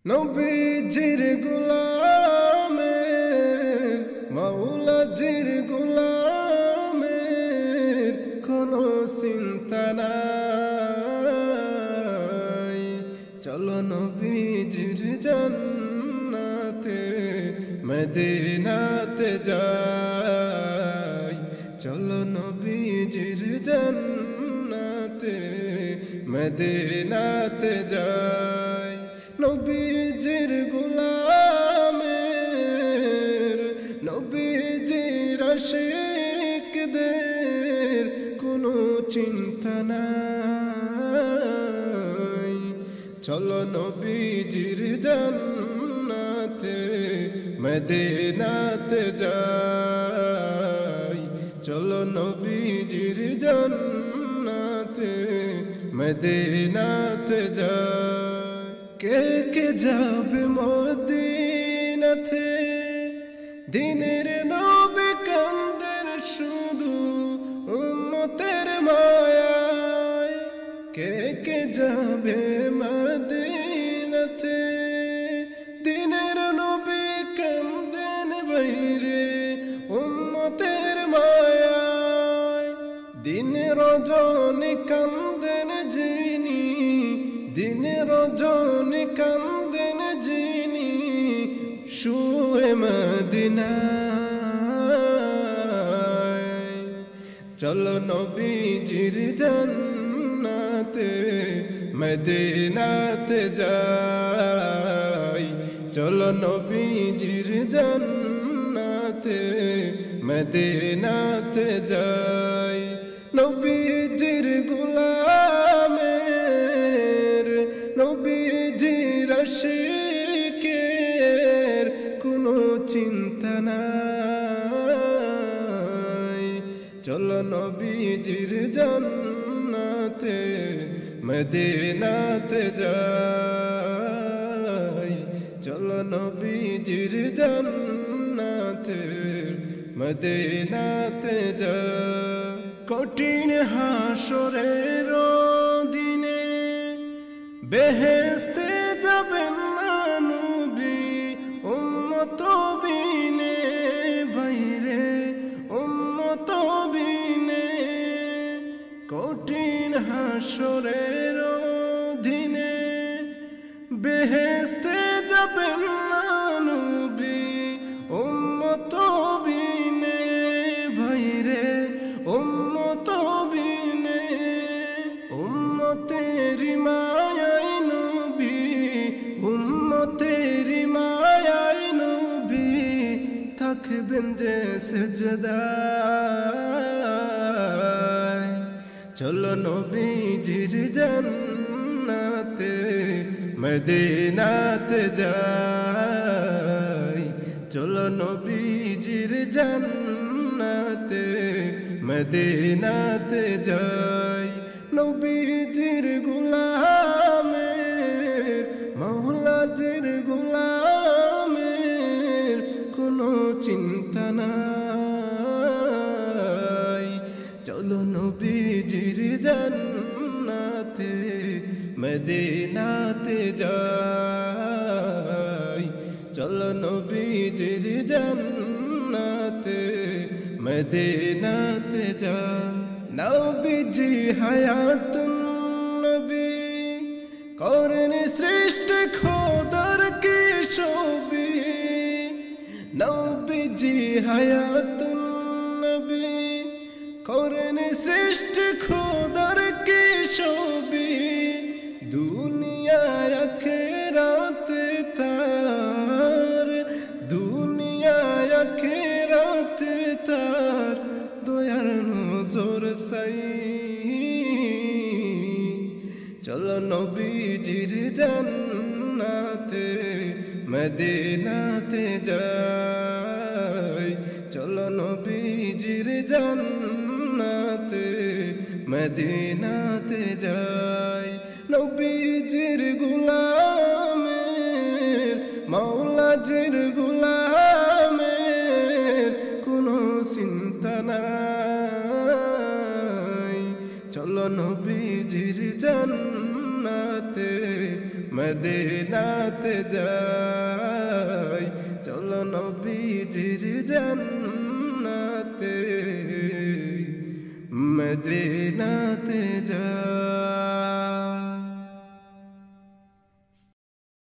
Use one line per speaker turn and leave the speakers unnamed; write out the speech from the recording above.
নবীজির গোলামের মাওলাজির গোলামের কোনো চিন্তা নাই। চলো নবীজির জান্নাতে মদিনাতে যাই। চলো নবীজির জান্নাতে মদিনাতে যাই। নবীজির গোলামের নবীজির আশিকদের কোনো চিন্তা নাই। চলো নবীজির জান্নাতে মদিনাতে যাই। চলো নবীজির জান্নাতে মদিনাতে যাই। কে কে যাবে মদিনাতে দিনের নবী কান্দের শুধু উম্মতের মায়ায়। কে কে যাবে মদিনাতে দিনের নবী কান্দেন বাইরে উম্মতের মায়ায়। দিন রজনী কান্দেন যিনি দিন রজনী কান্দেন যিনি শুয়ে মদিনায়। চলো নবীজির জান্নাতে মদিনাতে যাই। চলো নবীজির জান্নাতে মদিনাতে যাই। নবীজির গোলামের নবীজির আশিকের কোনো চিন্তা নাই। চলো নবীজির জান্নাতে মদিনাতে যাই। চলো নবীজির জান্নাতে মদিনাতে যাই। কঠিন হাসরের দিনে বেহেশতে যাবেন না নবী উম্মত বিনে বাইরে উম্মত বিনে। কঠিন হাসরের দিনে বেহেশতে যাবেন না নবী উম্মত বিনে বাইরে উম্মত বিনে। উম্মতেরি মায়ায় নবী উম্মতেরি মায়ায় নবী থাকবেন যে সিজদায়। চলো নবীজির জান্নাতে মদিনাতে যাই। চলো নবীজির জান্নাতে মদিনাতে যাই। নবীজির গোলামের মাওলাজির গোলামের কোনো চিন্তা নাই। চলো নবীজির জান্নাতে মদিনাতে যাই। চলো নবীজির জান্নাতে মদিনাতে যাই। নবীজি হায়াতুন নবী করেন সৃষ্টি খোদার কি ছবি। নবীজি হায়াতুন নবী করেন সৃষ্টি খোদার কি ছবি। দুনিয়ায় আখিরাতে তার দুনিয়ায় আখিরাতে তার দয়ার নজর সাই। চলো নবীজির জান্নাতে মদিনাতে যাই। চলো নবীজির জান্নাতে মদিনাতে যাই। নবীজির গোলামের মাওলাজির গোলামের কোনো চিন্তা নাই। চলো নবীজির জান্নাতে মদিনাতে যাই চলো নবীজির জান্নাতে